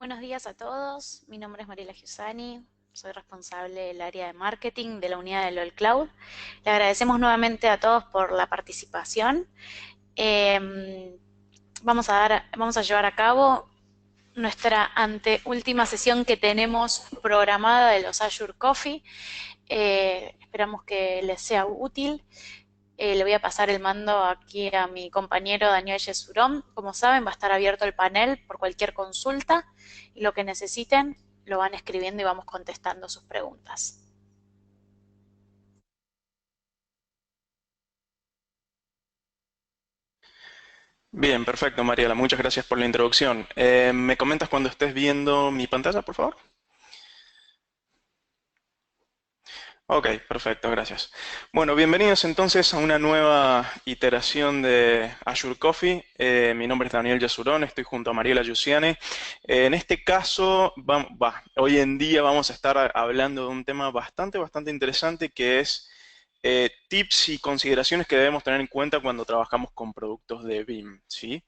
Buenos días a todos, mi nombre es Mariela Giussani, soy responsable del área de marketing de la unidad de LOL Cloud. Le agradecemos nuevamente a todos por la participación. Eh, vamos a llevar a cabo nuestra anteúltima sesión que tenemos programada de los Azure Coffee. Esperamos que les sea útil. Le voy a pasar el mando aquí a mi compañero Daniel Yesurón. Como saben, va a estar abierto el panel por cualquier consulta y lo que necesiten lo van escribiendo y vamos contestando sus preguntas. Bien, perfecto, Mariela. Muchas gracias por la introducción. ¿Me comentas cuando estés viendo mi pantalla, por favor? Ok, perfecto, gracias. Bueno, bienvenidos entonces a una nueva iteración de Azure Coffee. Mi nombre es Daniel Yasurón, estoy junto a Mariela Giussiani. En este caso, hoy en día vamos a estar hablando de un tema bastante interesante que es tips y consideraciones que debemos tener en cuenta cuando trabajamos con productos de BIM, ¿sí?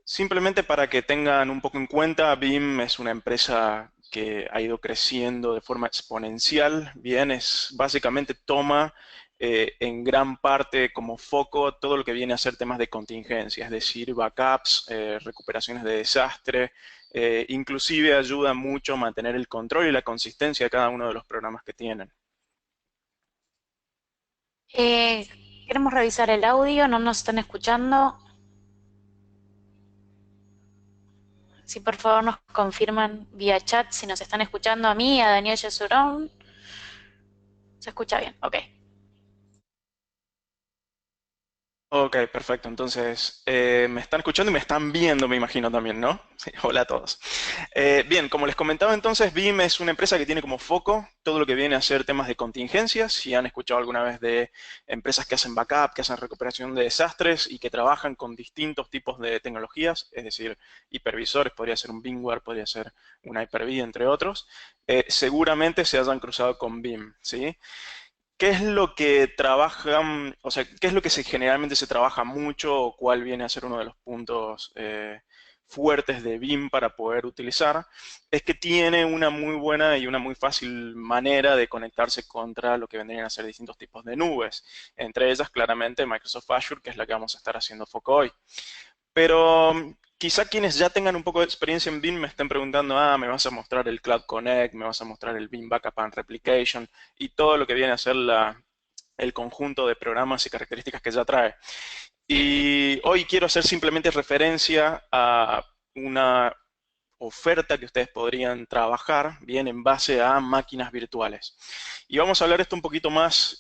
Simplemente para que tengan un poco en cuenta, BIM es una empresa que ha ido creciendo de forma exponencial. Bien, es básicamente toma en gran parte como foco todo lo que viene a ser temas de contingencia, es decir, backups, recuperaciones de desastre, inclusive ayuda mucho a mantener el control y la consistencia de cada uno de los programas que tienen. Eh, Queremos revisar el audio, no nos están escuchando. Si por favor nos confirman vía chat si nos están escuchando a mí, a Daniel Yesurón. Se escucha bien, ok. Ok, perfecto. Entonces, me están escuchando y me están viendo, me imagino también, ¿no? Sí, hola a todos. Bien, como les comentaba entonces, BIM es una empresa que tiene como foco todo lo que viene a ser temas de contingencias. Si han escuchado alguna vez de empresas que hacen backup, que hacen recuperación de desastres y que trabajan con distintos tipos de tecnologías, es decir, hipervisores, podría ser un VMware, podría ser una Hyper-V, entre otros, seguramente se hayan cruzado con BIM, ¿sí? ¿Qué es lo que trabajan, o sea, qué es lo que generalmente se trabaja mucho o cuál viene a ser uno de los puntos fuertes de BIM para poder utilizar? Es que tiene una muy buena y una muy fácil manera de conectarse contra lo que vendrían a ser distintos tipos de nubes. Entre ellas, claramente, Microsoft Azure, que es la que vamos a estar haciendo foco hoy. Pero quizá quienes ya tengan un poco de experiencia en BIM me estén preguntando, me vas a mostrar el Cloud Connect, me vas a mostrar el BIM Backup and Replication y todo lo que viene a ser el conjunto de programas y características que ya trae. Y hoy quiero hacer simplemente referencia a una oferta que ustedes podrían trabajar bien en base a máquinas virtuales. Y vamos a hablar esto un poquito más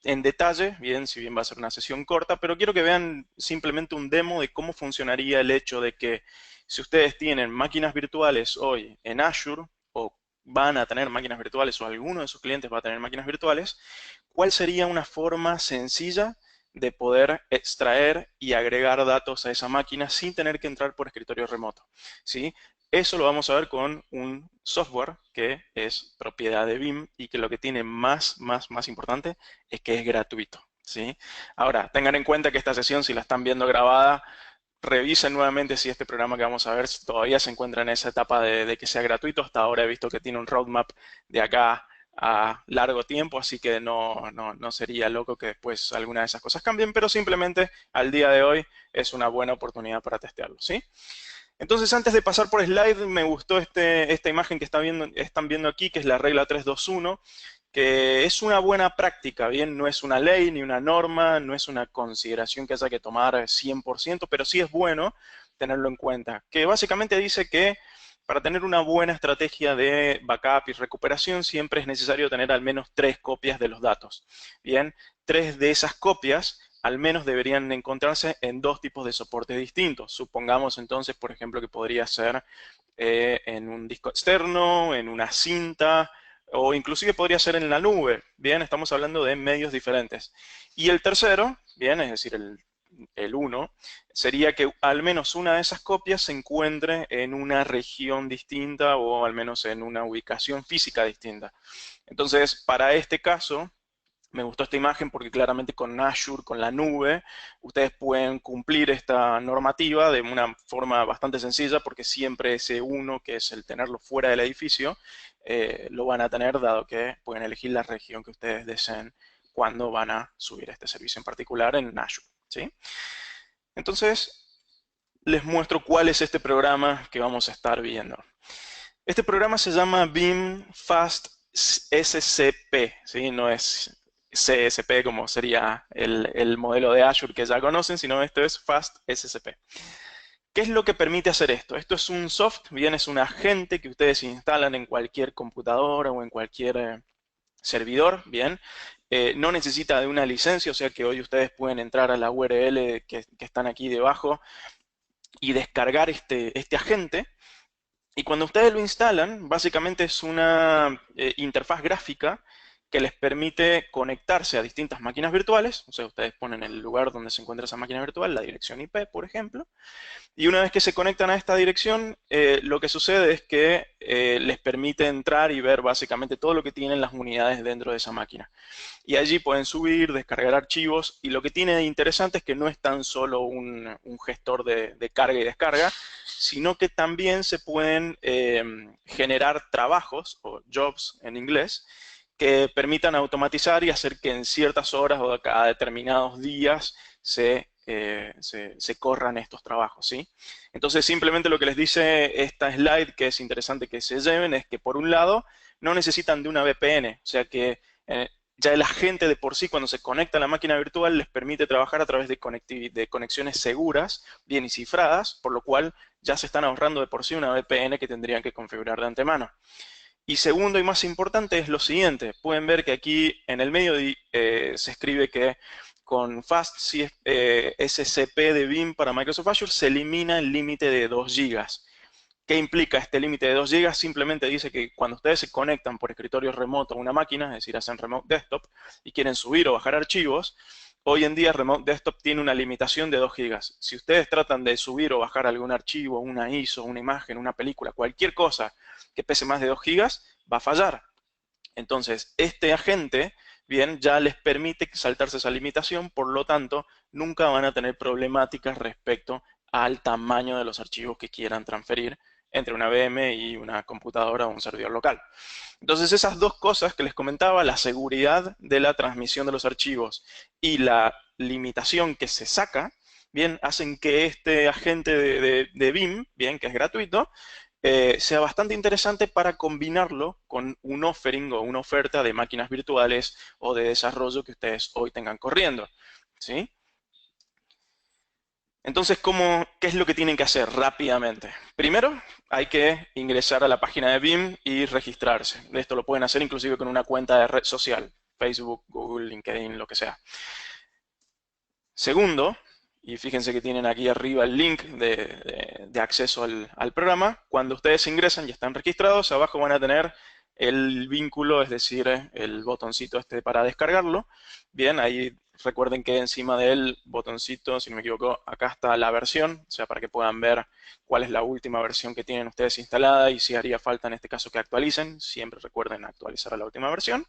en detalle, bien, si bien va a ser una sesión corta, pero quiero que vean simplemente un demo de cómo funcionaría el hecho de que si ustedes tienen máquinas virtuales hoy en Azure o van a tener máquinas virtuales o alguno de sus clientes va a tener máquinas virtuales, ¿cuál sería una forma sencilla de poder extraer y agregar datos a esa máquina sin tener que entrar por escritorio remoto? ¿Sí? Eso lo vamos a ver con un software que es propiedad de BIM y que lo que tiene más importante es que es gratuito, ¿sí? Ahora, tengan en cuenta que esta sesión, si la están viendo grabada, revisen nuevamente si este programa que vamos a ver todavía se encuentra en esa etapa de que sea gratuito. Hasta ahora he visto que tiene un roadmap de acá a largo tiempo, así que no sería loco que después alguna de esas cosas cambien, pero simplemente al día de hoy es una buena oportunidad para testearlo, ¿sí? Entonces, antes de pasar por slide, me gustó esta imagen que están viendo aquí, que es la regla 321, que es una buena práctica, bien, no es una ley ni una norma, no es una consideración que haya que tomar 100%, pero sí es bueno tenerlo en cuenta, que básicamente dice que para tener una buena estrategia de backup y recuperación siempre es necesario tener al menos 3 copias de los datos. Bien, 3 de esas copias al menos deberían encontrarse en 2 tipos de soportes distintos. Supongamos entonces, por ejemplo, que podría ser en un disco externo, en una cinta, o inclusive podría ser en la nube. Bien, estamos hablando de medios diferentes. Y el tercero, bien, es decir, el uno, sería que al menos una de esas copias se encuentre en una región distinta o al menos en una ubicación física distinta. Entonces, para este caso, Me gustó esta imagen porque claramente con Azure, con la nube, ustedes pueden cumplir esta normativa de una forma bastante sencilla porque siempre ese uno, que es el tenerlo fuera del edificio, lo van a tener dado que pueden elegir la región que ustedes deseen cuando van a subir este servicio en particular en Azure, ¿sí? Entonces, les muestro cuál es este programa que vamos a estar viendo. Este programa se llama Beam Fast SCP, ¿sí? No es CSP como sería el modelo de Azure que ya conocen, sino esto es Fast SCP. ¿Qué es lo que permite hacer esto? Esto es un soft, bien, es un agente que ustedes instalan en cualquier computadora o en cualquier servidor, bien. No necesita de una licencia, o sea que hoy ustedes pueden entrar a la URL que están aquí debajo y descargar este agente. Y cuando ustedes lo instalan, básicamente es una interfaz gráfica que les permite conectarse a distintas máquinas virtuales. O sea, ustedes ponen el lugar donde se encuentra esa máquina virtual, la dirección IP, por ejemplo. Y una vez que se conectan a esta dirección, lo que sucede es que les permite entrar y ver básicamente todo lo que tienen las unidades dentro de esa máquina. Y allí pueden subir, descargar archivos, y lo que tiene de interesante es que no es tan solo un gestor de carga y descarga, sino que también se pueden generar trabajos, o jobs en inglés, que permitan automatizar y hacer que en ciertas horas o cada determinados días se corran estos trabajos, ¿sí? Entonces simplemente lo que les dice esta slide, que es interesante que se lleven, es que por un lado no necesitan de una VPN, o sea que ya el agente de por sí, cuando se conecta a la máquina virtual, les permite trabajar a través de conexiones seguras, bien y cifradas, por lo cual ya se están ahorrando de por sí una VPN que tendrían que configurar de antemano. Y segundo y más importante es lo siguiente. Pueden ver que aquí en el medio se escribe que con Fast SCP de Beam para Microsoft Azure se elimina el límite de 2 gigas. ¿Qué implica este límite de 2 gigas? Simplemente dice que cuando ustedes se conectan por escritorio remoto a una máquina, es decir, hacen Remote Desktop, y quieren subir o bajar archivos, hoy en día Remote Desktop tiene una limitación de 2 gigas. Si ustedes tratan de subir o bajar algún archivo, una ISO, una imagen, una película, cualquier cosa que pese más de 2 gigas, va a fallar. Entonces, este agente, bien, ya les permite saltarse esa limitación, por lo tanto, nunca van a tener problemáticas respecto al tamaño de los archivos que quieran transferir entre una VM y una computadora o un servidor local. Entonces, esas dos cosas que les comentaba, la seguridad de la transmisión de los archivos y la limitación que se saca, bien, hacen que este agente de BIM, bien, que es gratuito, sea bastante interesante para combinarlo con un offering o una oferta de máquinas virtuales o de desarrollo que ustedes hoy tengan corriendo, ¿sí? Entonces, ¿qué es lo que tienen que hacer rápidamente? Primero, hay que ingresar a la página de BIM y registrarse. Esto lo pueden hacer inclusive con una cuenta de red social, Facebook, Google, LinkedIn, lo que sea. Segundo, y fíjense que tienen aquí arriba el link de acceso al programa, cuando ustedes ingresan y están registrados, abajo van a tener el vínculo, es decir, el botoncito este para descargarlo. Bien, ahí recuerden que encima del botoncito, si no me equivoco, acá está la versión, o sea, para que puedan ver cuál es la última versión que tienen ustedes instalada y si haría falta en este caso que actualicen. Siempre recuerden actualizar a la última versión.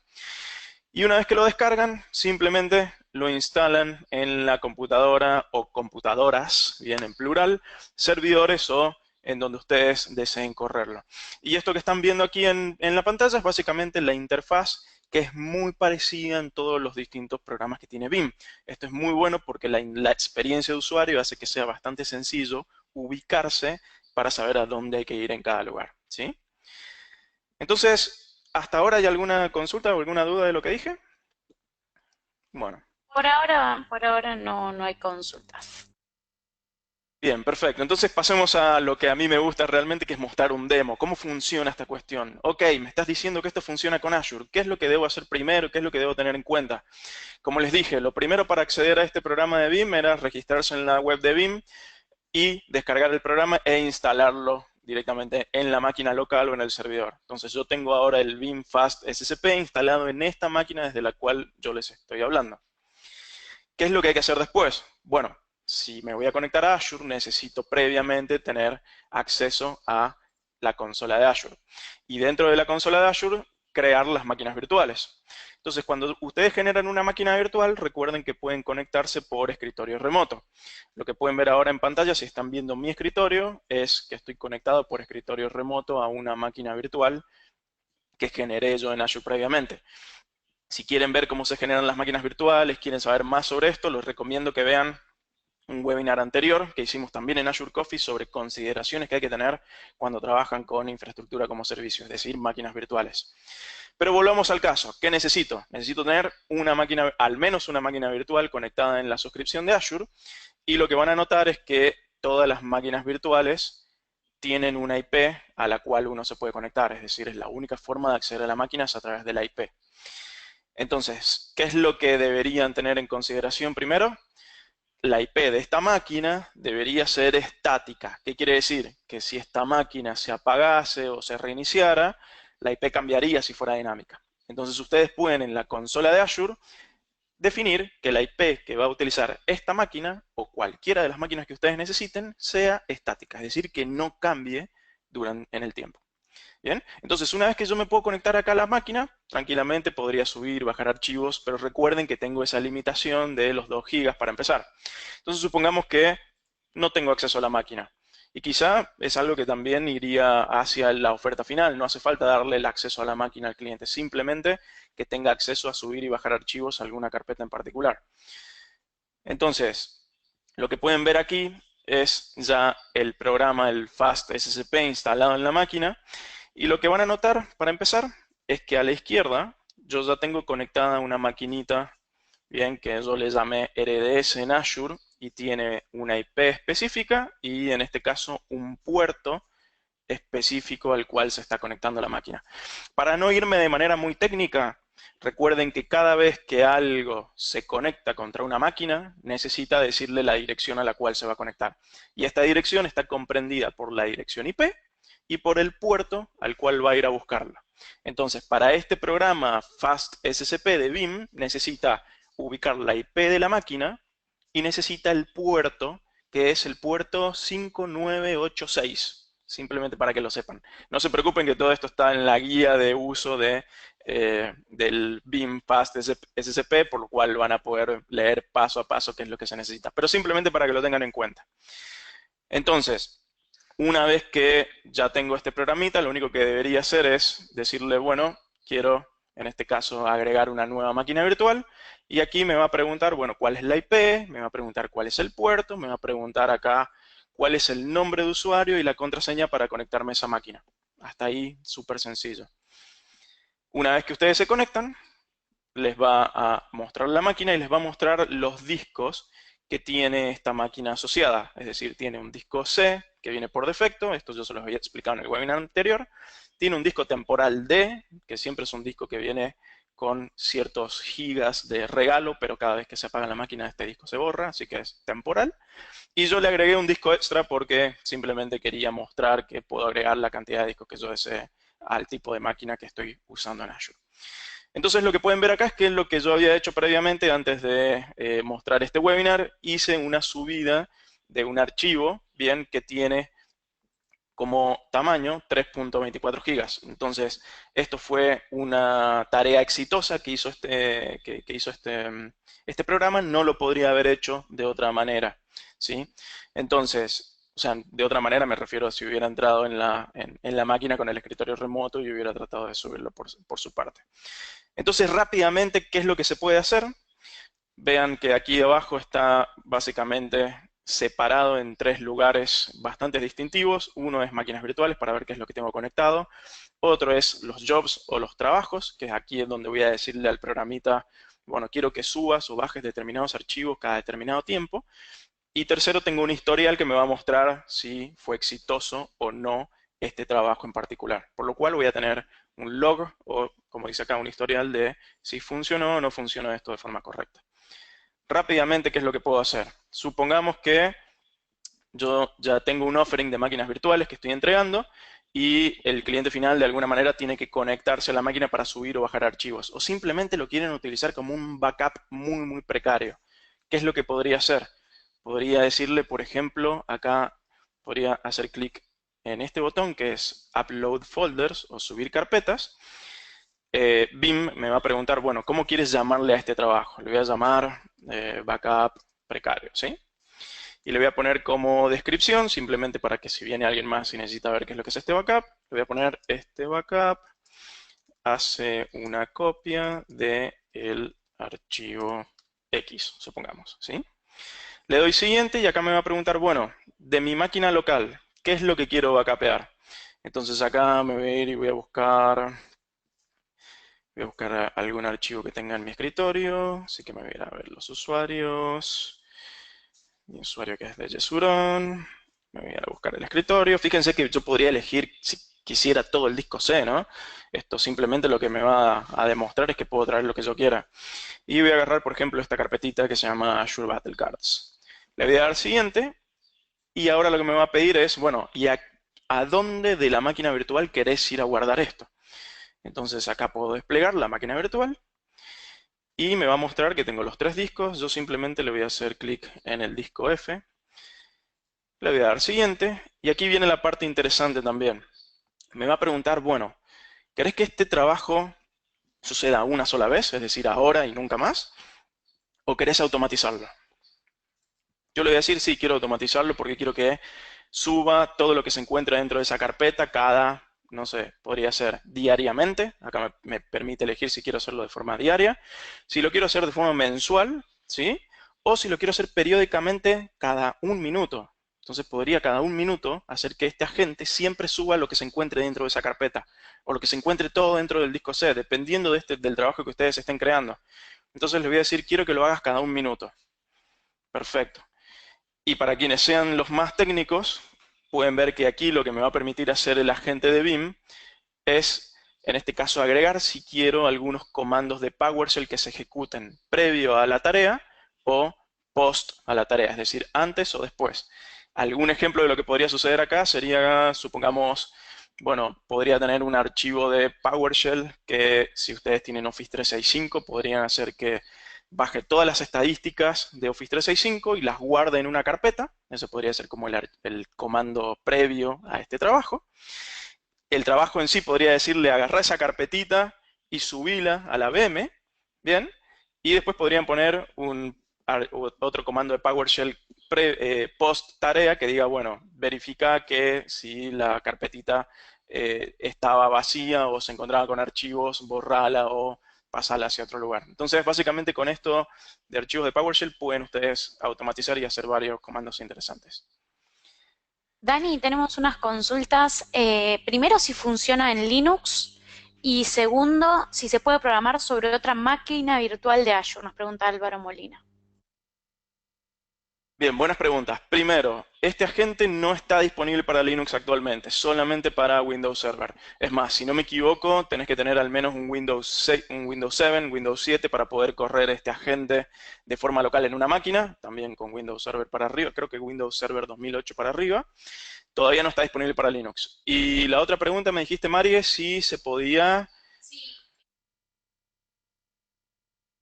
Y una vez que lo descargan, simplemente lo instalan en la computadora o computadoras, bien en plural, servidores o en donde ustedes deseen correrlo. Y esto que están viendo aquí en la pantalla es básicamente la interfaz que es muy parecida en todos los distintos programas que tiene BIM. Esto es muy bueno porque la experiencia de usuario hace que sea bastante sencillo ubicarse para saber a dónde hay que ir en cada lugar, ¿sí? Entonces, ¿hasta ahora hay alguna consulta o alguna duda de lo que dije? Bueno, Por ahora no, no hay consultas. bien, perfecto. Entonces pasemos a lo que a mí me gusta realmente, que es mostrar un demo. ¿Cómo funciona esta cuestión? Ok, me estás diciendo que esto funciona con Azure. ¿Qué es lo que debo hacer primero? ¿Qué es lo que debo tener en cuenta? Como les dije, lo primero para acceder a este programa de BIM era registrarse en la web de BIM y descargar el programa e instalarlo directamente en la máquina local o en el servidor. Entonces yo tengo ahora el BIM Fast SCP instalado en esta máquina desde la cual yo les estoy hablando. ¿Qué es lo que hay que hacer después? Bueno, si me voy a conectar a Azure, necesito previamente tener acceso a la consola de Azure. Y dentro de la consola de Azure, crear las máquinas virtuales. Entonces, cuando ustedes generan una máquina virtual, recuerden que pueden conectarse por escritorio remoto. Lo que pueden ver ahora en pantalla, si están viendo mi escritorio, es que estoy conectado por escritorio remoto a una máquina virtual que generé yo en Azure previamente. Si quieren ver cómo se generan las máquinas virtuales, quieren saber más sobre esto, les recomiendo que vean un webinar anterior que hicimos también en Azure Coffee sobre consideraciones que hay que tener cuando trabajan con infraestructura como servicio, es decir, máquinas virtuales. Pero volvamos al caso. ¿Qué necesito? Necesito tener una máquina, al menos una máquina virtual conectada en la suscripción de Azure, y lo que van a notar es que todas las máquinas virtuales tienen una IP a la cual uno se puede conectar, es decir, es la única forma de acceder a la máquina es a través de la IP. Entonces, ¿qué es lo que deberían tener en consideración primero? La IP de esta máquina debería ser estática. ¿Qué quiere decir? Que si esta máquina se apagase o se reiniciara, la IP cambiaría si fuera dinámica. Entonces ustedes pueden en la consola de Azure definir que la IP que va a utilizar esta máquina o cualquiera de las máquinas que ustedes necesiten sea estática, es decir, que no cambie en el tiempo. Bien, entonces una vez que yo me puedo conectar acá a la máquina, tranquilamente podría subir, bajar archivos, pero recuerden que tengo esa limitación de los 2 gigas para empezar. Entonces supongamos que no tengo acceso a la máquina. Y quizá es algo que también iría hacia la oferta final. No hace falta darle el acceso a la máquina al cliente, simplemente que tenga acceso a subir y bajar archivos a alguna carpeta en particular. Entonces, lo que pueden ver aquí es ya el programa, el Fast SSP instalado en la máquina. Y lo que van a notar, para empezar, es que a la izquierda yo ya tengo conectada una maquinita, bien, que yo le llamé RDS en Azure y tiene una IP específica y en este caso un puerto específico al cual se está conectando la máquina. Para no irme de manera muy técnica, recuerden que cada vez que algo se conecta contra una máquina, necesita decirle la dirección a la cual se va a conectar. Y esta dirección está comprendida por la dirección IP y por el puerto al cual va a ir a buscarla. Entonces, para este programa Fast SSP de BIM, necesita ubicar la IP de la máquina y necesita el puerto, que es el puerto 5986 simplemente para que lo sepan. No se preocupen que todo esto está en la guía de uso del BIM Fast SSP, por lo cual van a poder leer paso a paso qué es lo que se necesita, pero simplemente para que lo tengan en cuenta. Entonces, una vez que ya tengo este programita, lo único que debería hacer es decirle, bueno, quiero en este caso agregar una nueva máquina virtual y aquí me va a preguntar, bueno, cuál es la IP, me va a preguntar cuál es el puerto, me va a preguntar acá cuál es el nombre de usuario y la contraseña para conectarme a esa máquina. Hasta ahí, súper sencillo. Una vez que ustedes se conectan, les va a mostrar la máquina y les va a mostrar los discos que tiene esta máquina asociada. Es decir, tiene un disco C que viene por defecto, esto yo se los había explicado en el webinar anterior. Tiene un disco temporal D, que siempre es un disco que viene con ciertos gigas de regalo, pero cada vez que se apaga la máquina este disco se borra, así que es temporal. Y yo le agregué un disco extra porque simplemente quería mostrar que puedo agregar la cantidad de discos que yo desee al tipo de máquina que estoy usando en Azure. Entonces lo que pueden ver acá es que es lo que yo había hecho previamente antes de mostrar este webinar. Hice una subida de un archivo, bien, que tiene como tamaño 3.24 gigas. Entonces, esto fue una tarea exitosa que hizo este programa. No lo podría haber hecho de otra manera, ¿sí? Entonces, o sea, de otra manera me refiero a si hubiera entrado en la máquina con el escritorio remoto y hubiera tratado de subirlo por su parte. Entonces, rápidamente, ¿qué es lo que se puede hacer? Vean que aquí abajo está básicamente separado en 3 lugares bastante distintivos. Uno es máquinas virtuales para ver qué es lo que tengo conectado. Otro es los jobs o los trabajos, que es aquí es donde voy a decirle al programita, bueno, quiero que subas o bajes determinados archivos cada determinado tiempo. Y tercero, tengo un historial que me va a mostrar si fue exitoso o no este trabajo en particular. Por lo cual voy a tener un log o, como dice acá, un historial de si funcionó o no funcionó esto de forma correcta. Rápidamente, ¿qué es lo que puedo hacer? Supongamos que yo ya tengo un offering de máquinas virtuales que estoy entregando y el cliente final de alguna manera tiene que conectarse a la máquina para subir o bajar archivos. O simplemente lo quieren utilizar como un backup muy, muy precario. ¿Qué es lo que podría hacer? Podría decirle, por ejemplo, acá podría hacer clic en este botón que es Upload Folders o subir carpetas. BIM me va a preguntar, bueno, ¿cómo quieres llamarle a este trabajo? Le voy a llamar backup precario, ¿sí? Y le voy a poner como descripción, simplemente para que si viene alguien más y necesita ver qué es lo que es este backup, le voy a poner este backup hace una copia del archivo X, supongamos, ¿sí? Le doy siguiente y acá me va a preguntar, bueno, de mi máquina local, ¿qué es lo que quiero backupear? Entonces acá me voy a ir y voy a buscar algún archivo que tenga en mi escritorio, así que me voy a ir a ver los usuarios, mi usuario que es de Yesuron, me voy a ir a buscar el escritorio. Fíjense que yo podría elegir si quisiera todo el disco C, ¿no? Esto simplemente lo que me va a demostrar es que puedo traer lo que yo quiera. Y voy a agarrar, por ejemplo, esta carpetita que se llama Azure Battle Cards. Le voy a dar siguiente y ahora lo que me va a pedir es, bueno, ¿y a dónde de la máquina virtual querés ir a guardar esto? Entonces acá puedo desplegar la máquina virtual y me va a mostrar que tengo los tres discos. Yo simplemente le voy a hacer clic en el disco F, le voy a dar siguiente y aquí viene la parte interesante también. Me va a preguntar, bueno, ¿querés que este trabajo suceda una sola vez, es decir, ahora y nunca más? ¿O querés automatizarlo? Yo le voy a decir, sí, quiero automatizarlo porque quiero que suba todo lo que se encuentra dentro de esa carpeta cada, no sé, podría ser diariamente. Acá me permite elegir si quiero hacerlo de forma diaria. Si lo quiero hacer de forma mensual, ¿sí? O si lo quiero hacer periódicamente cada un minuto. Entonces podría cada un minuto hacer que este agente siempre suba lo que se encuentre dentro de esa carpeta. O lo que se encuentre todo dentro del disco C, dependiendo del trabajo que ustedes estén creando. Entonces les voy a decir, quiero que lo hagas cada un minuto. Perfecto. Y para quienes sean los más técnicos, pueden ver que aquí lo que me va a permitir hacer el agente de BIM es, en este caso, agregar si quiero algunos comandos de PowerShell que se ejecuten previo a la tarea o post a la tarea, es decir, antes o después. Algún ejemplo de lo que podría suceder acá sería, supongamos, bueno, podría tener un archivo de PowerShell que si ustedes tienen Office 365 podrían hacer que baje todas las estadísticas de Office 365 y las guarde en una carpeta. Eso podría ser como el comando previo a este trabajo. El trabajo en sí podría decirle agarrar esa carpetita y subíla a la VM, ¿bien? Y después podrían poner otro comando de PowerShell post tarea que diga, bueno, verifica que si la carpetita estaba vacía o se encontraba con archivos, borrala o pasarla hacia otro lugar. Entonces, básicamente con esto de archivos de PowerShell pueden ustedes automatizar y hacer varios comandos interesantes. Dani, tenemos unas consultas. Primero, si funciona en Linux y segundo, si se puede programar sobre otra máquina virtual de Azure, nos pregunta Álvaro Molina. Bien, buenas preguntas. Primero, este agente no está disponible para Linux actualmente, solamente para Windows Server. Es más, si no me equivoco, tenés que tener al menos un Windows 6, un Windows 7, Windows 7 para poder correr este agente de forma local en una máquina, también con Windows Server para arriba, creo que Windows Server 2008 para arriba. Todavía no está disponible para Linux. Y la otra pregunta me dijiste, Mari, es si se podía.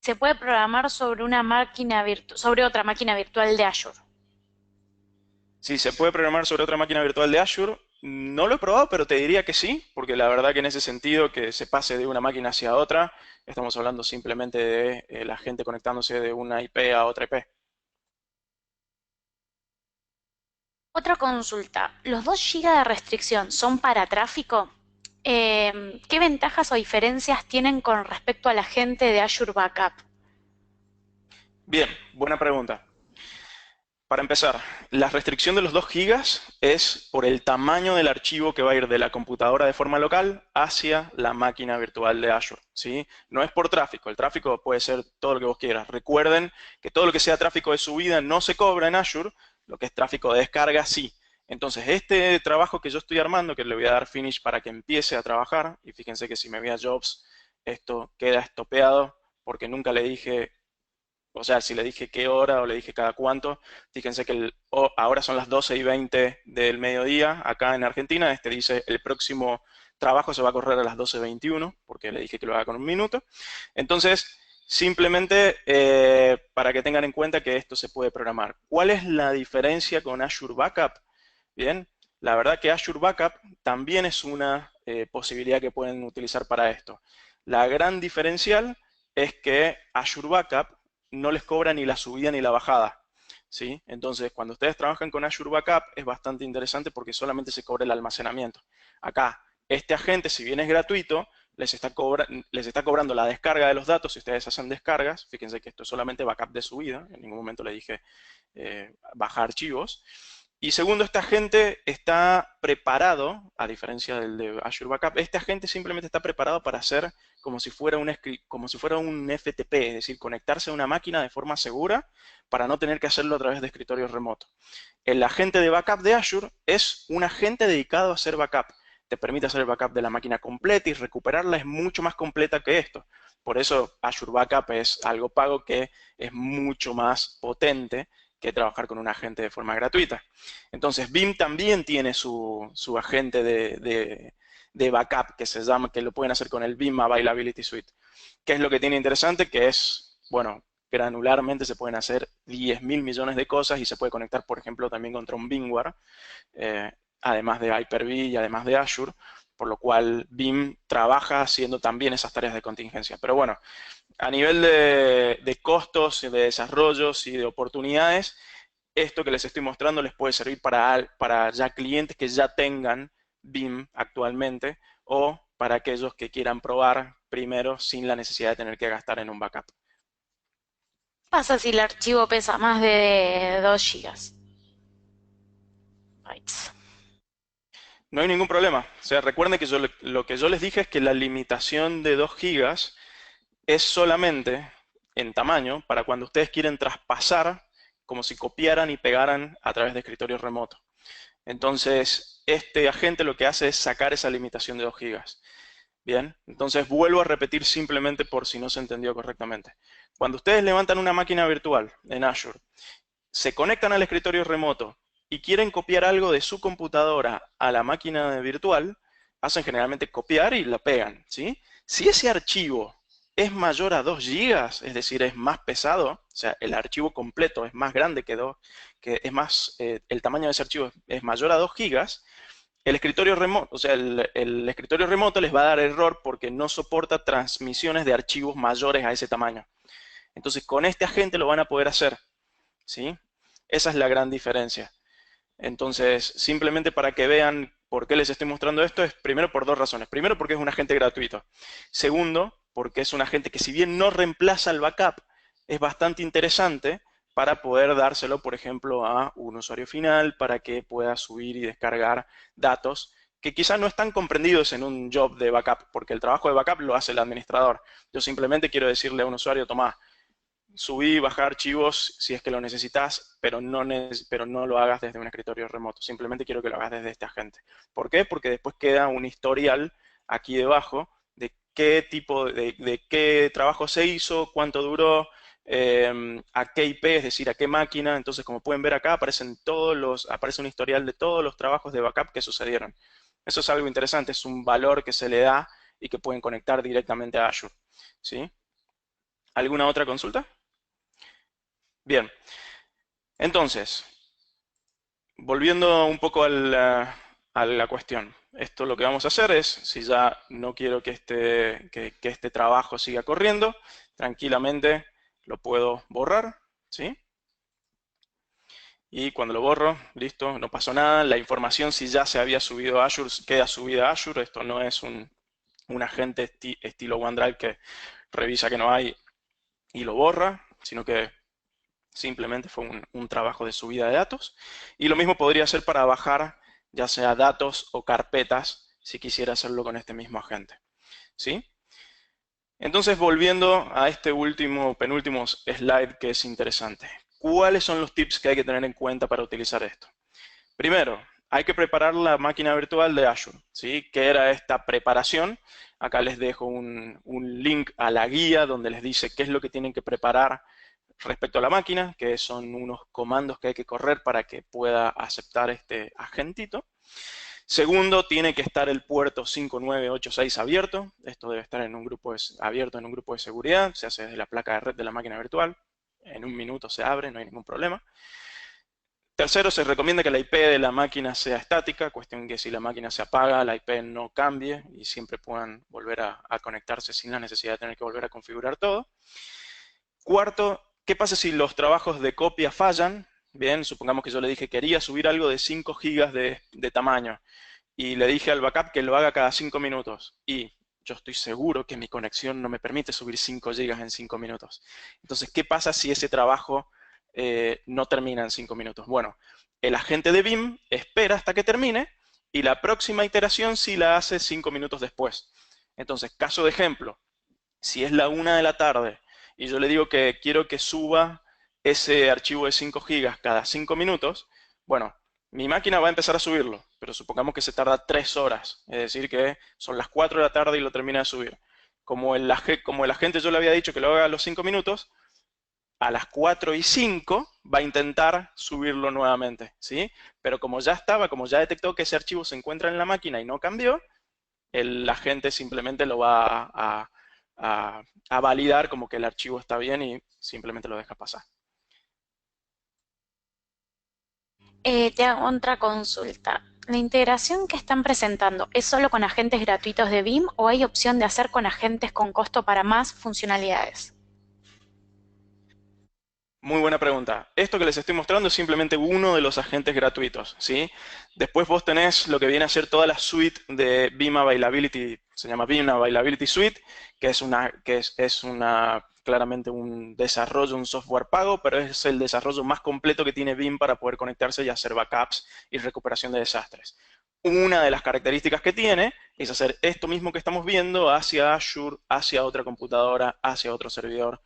Se puede programar sobre una sobre otra máquina virtual de Azure. Si se puede programar sobre otra máquina virtual de Azure, no lo he probado, pero te diría que sí, porque la verdad que en ese sentido que se pase de una máquina hacia otra, estamos hablando simplemente de la gente conectándose de una IP a otra IP. Otra consulta. ¿Los 2 GB de restricción son para tráfico? ¿Qué ventajas o diferencias tienen con respecto a la gente de Azure Backup? Bien, buena pregunta. Para empezar, la restricción de los 2 gigas es por el tamaño del archivo que va a ir de la computadora de forma local hacia la máquina virtual de Azure, ¿sí? No es por tráfico, el tráfico puede ser todo lo que vos quieras. Recuerden que todo lo que sea tráfico de subida no se cobra en Azure, lo que es tráfico de descarga sí. Entonces, este trabajo que yo estoy armando, que le voy a dar finish para que empiece a trabajar, y fíjense que si me voy a Jobs, esto queda estopeado porque nunca le dije, o sea, si le dije qué hora o le dije cada cuánto, fíjense que ahora son las 12:20 del mediodía acá en Argentina. Este dice el próximo trabajo se va a correr a las 12:21 porque le dije que lo haga con un minuto. Entonces, simplemente para que tengan en cuenta que esto se puede programar. ¿Cuál es la diferencia con Azure Backup? Bien, la verdad que Azure Backup también es una posibilidad que pueden utilizar para esto. La gran diferencial es que Azure Backup no les cobra ni la subida ni la bajada, ¿sí? Entonces, cuando ustedes trabajan con Azure Backup es bastante interesante porque solamente se cobra el almacenamiento. Acá, este agente, si bien es gratuito, les está cobrando la descarga de los datos si ustedes hacen descargas. Fíjense que esto es solamente backup de subida, en ningún momento le dije bajar archivos. Y segundo, este agente está preparado, a diferencia del de Azure Backup, este agente simplemente está preparado para hacer como si fuera un FTP, es decir, conectarse a una máquina de forma segura para no tener que hacerlo a través de escritorios remotos. El agente de backup de Azure es un agente dedicado a hacer backup. Te permite hacer el backup de la máquina completa y recuperarla es mucho más completa que esto. Por eso Azure Backup es algo pago que es mucho más potente que trabajar con un agente de forma gratuita. Entonces, Veeam también tiene su agente de backup que se llama, que lo pueden hacer con el Veeam Availability Suite. ¿Qué es lo que tiene interesante? Que es, bueno, granularmente se pueden hacer 10.000 millones de cosas y se puede conectar, por ejemplo, también contra un VMware, eh, además de Hyper-V y además de Azure, por lo cual Veeam trabaja haciendo también esas tareas de contingencia. Pero bueno, a nivel de costos, de desarrollos y de oportunidades, esto que les estoy mostrando les puede servir para ya clientes que ya tengan Veeam actualmente o para aquellos que quieran probar primero sin la necesidad de tener que gastar en un backup. ¿Qué pasa si el archivo pesa más de 2 gigas? Bytes. No hay ningún problema. O sea, recuerden que lo que yo les dije es que la limitación de 2 gigas es solamente en tamaño para cuando ustedes quieren traspasar como si copiaran y pegaran a través de escritorios remotos. Entonces, este agente lo que hace es sacar esa limitación de 2 gigas. Bien, entonces vuelvo a repetir simplemente por si no se entendió correctamente. Cuando ustedes levantan una máquina virtual en Azure, se conectan al escritorio remoto y quieren copiar algo de su computadora a la máquina virtual, hacen generalmente copiar y la pegan, ¿sí? Si ese archivo es mayor a 2 gigas, es decir, es más pesado, o sea, el archivo completo es más grande que 2, que es más, el tamaño de ese archivo es mayor a 2 gigas, el escritorio remoto, o sea, el escritorio remoto les va a dar error porque no soporta transmisiones de archivos mayores a ese tamaño. Entonces, con este agente lo van a poder hacer, ¿sí? Esa es la gran diferencia. Entonces, simplemente para que vean por qué les estoy mostrando esto, es primero por dos razones. Primero, porque es un agente gratuito. Segundo, porque es un agente que si bien no reemplaza el backup, es bastante interesante para poder dárselo, por ejemplo, a un usuario final para que pueda subir y descargar datos que quizás no están comprendidos en un job de backup, porque el trabajo de backup lo hace el administrador. Yo simplemente quiero decirle a un usuario, toma, subí y bajar archivos si es que lo necesitas, pero no lo hagas desde un escritorio remoto. Simplemente quiero que lo hagas desde este agente. ¿Por qué? Porque después queda un historial aquí debajo de qué tipo, de qué trabajo se hizo, cuánto duró, a qué IP, es decir, a qué máquina. Entonces, como pueden ver acá, aparece un historial de todos los trabajos de backup que sucedieron. Eso es algo interesante, es un valor que se le da y que pueden conectar directamente a Azure. ¿Sí? ¿Alguna otra consulta? Bien, entonces, volviendo un poco a la cuestión. Esto lo que vamos a hacer es, si ya no quiero que este trabajo siga corriendo, tranquilamente lo puedo borrar, ¿sí? Y cuando lo borro, listo, no pasó nada. La información, si ya se había subido a Azure, queda subida a Azure. Esto no es un agente estilo OneDrive que revisa que no hay y lo borra, sino que simplemente fue un trabajo de subida de datos. Y lo mismo podría ser para bajar ya sea datos o carpetas si quisiera hacerlo con este mismo agente. ¿Sí? Entonces, volviendo a este penúltimo slide que es interesante. ¿Cuáles son los tips que hay que tener en cuenta para utilizar esto? Primero, hay que preparar la máquina virtual de Azure. ¿Sí? ¿Qué era esta preparación? Acá les dejo un link a la guía donde les dice qué es lo que tienen que preparar respecto a la máquina, que son unos comandos que hay que correr para que pueda aceptar este agentito. Segundo, tiene que estar el puerto 5986 abierto. Esto debe estar abierto en un grupo de seguridad. Se hace desde la placa de red de la máquina virtual. En un minuto se abre, no hay ningún problema. Tercero, se recomienda que la IP de la máquina sea estática, cuestión que si la máquina se apaga, la IP no cambie y siempre puedan volver a conectarse sin la necesidad de tener que volver a configurar todo. Cuarto, ¿qué pasa si los trabajos de copia fallan? Bien, supongamos que yo le dije quería subir algo de 5 gigas de tamaño y le dije al backup que lo haga cada 5 minutos y yo estoy seguro que mi conexión no me permite subir 5 gigas en 5 minutos. Entonces, ¿qué pasa si ese trabajo no termina en 5 minutos? Bueno, el agente de BIM espera hasta que termine y la próxima iteración sí la hace 5 minutos después. Entonces, caso de ejemplo, si es la 1 de la tarde y yo le digo que quiero que suba ese archivo de 5 gigas cada 5 minutos, bueno, mi máquina va a empezar a subirlo, pero supongamos que se tarda 3 horas, es decir, que son las 4 de la tarde y lo termina de subir. Como el agente yo le había dicho que lo haga a los 5 minutos, a las 4:05 va a intentar subirlo nuevamente, ¿sí? Pero como ya detectó que ese archivo se encuentra en la máquina y no cambió, el agente simplemente lo va a validar como que el archivo está bien y simplemente lo deja pasar. Te hago otra consulta. ¿La integración que están presentando es solo con agentes gratuitos de BIM o hay opción de hacer con agentes con costo para más funcionalidades? Muy buena pregunta. Esto que les estoy mostrando es simplemente uno de los agentes gratuitos, ¿sí? Después vos tenés lo que viene a ser toda la suite de BIM Availability, se llama BIM Availability Suite, que es claramente un desarrollo, un software pago, pero es el desarrollo más completo que tiene BIM para poder conectarse y hacer backups y recuperación de desastres. Una de las características que tiene es hacer esto mismo que estamos viendo hacia Azure, hacia otra computadora, hacia otro servidor.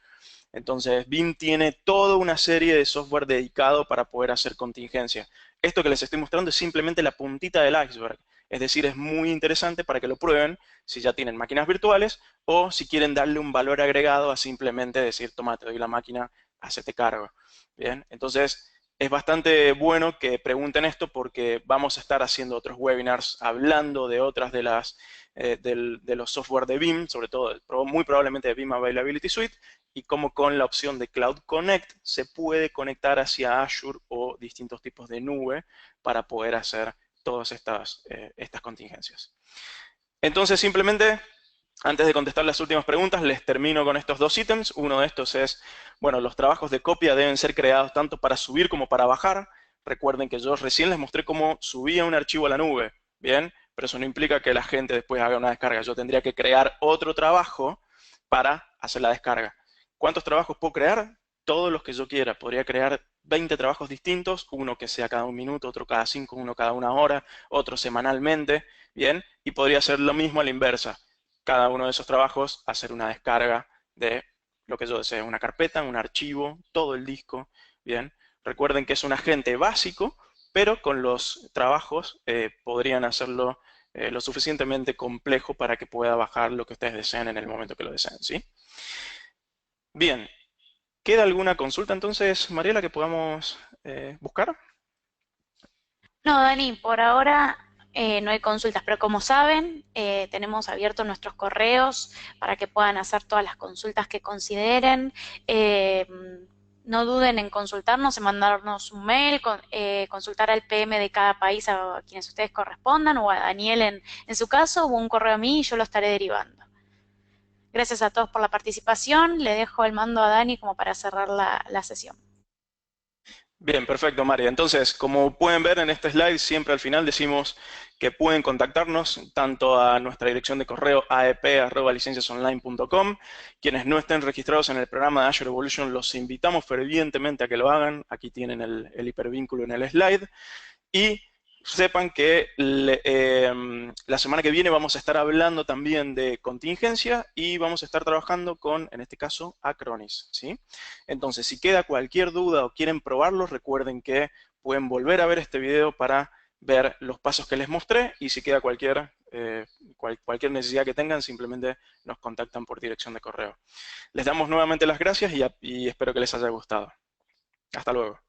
Entonces, BIM tiene toda una serie de software dedicado para poder hacer contingencia. Esto que les estoy mostrando es simplemente la puntita del iceberg. Es decir, es muy interesante para que lo prueben si ya tienen máquinas virtuales o si quieren darle un valor agregado a simplemente decir, toma, te doy la máquina, hacete cargo. Bien, entonces es bastante bueno que pregunten esto porque vamos a estar haciendo otros webinars hablando de otras de los software de BIM, sobre todo, muy probablemente de BIM Availability Suite, y cómo con la opción de Cloud Connect se puede conectar hacia Azure o distintos tipos de nube para poder hacer todas estas contingencias. Entonces, simplemente, antes de contestar las últimas preguntas, les termino con estos dos ítems. Uno de estos es, bueno, los trabajos de copia deben ser creados tanto para subir como para bajar. Recuerden que yo recién les mostré cómo subía un archivo a la nube, ¿bien? Pero eso no implica que la gente después haga una descarga. Yo tendría que crear otro trabajo para hacer la descarga. ¿Cuántos trabajos puedo crear? Todos los que yo quiera. Podría crear 20 trabajos distintos, uno que sea cada 1 minuto, otro cada 5, uno cada 1 hora, otro semanalmente, ¿bien? Y podría hacer lo mismo a la inversa. Cada uno de esos trabajos hacer una descarga de lo que yo desee, una carpeta, un archivo, todo el disco, ¿bien? Recuerden que es un agente básico, pero con los trabajos podrían hacerlo lo suficientemente complejo para que pueda bajar lo que ustedes deseen en el momento que lo deseen, ¿sí? Bien, ¿queda alguna consulta entonces, Mariela, que podamos buscar? No, Dani, por ahora no hay consultas, pero como saben, tenemos abiertos nuestros correos para que puedan hacer todas las consultas que consideren. Eh, no duden en consultarnos, en mandarnos un mail, consultar al PM de cada país a quienes ustedes correspondan, o a Daniel en su caso, o un correo a mí y yo lo estaré derivando. Gracias a todos por la participación. Le dejo el mando a Dani como para cerrar la sesión. Bien, perfecto, María. Entonces, como pueden ver en este slide, siempre al final decimos que pueden contactarnos tanto a nuestra dirección de correo aep@licenciasonline.com. Quienes no estén registrados en el programa de Azure Evolution, los invitamos fervientemente a que lo hagan. Aquí tienen el hipervínculo en el slide. Y sepan que la semana que viene vamos a estar hablando también de contingencia y vamos a estar trabajando con, en este caso, Acronis, ¿sí? Entonces, si queda cualquier duda o quieren probarlo, recuerden que pueden volver a ver este video para ver los pasos que les mostré y si queda cualquier necesidad que tengan, simplemente nos contactan por dirección de correo. Les damos nuevamente las gracias y espero que les haya gustado. Hasta luego.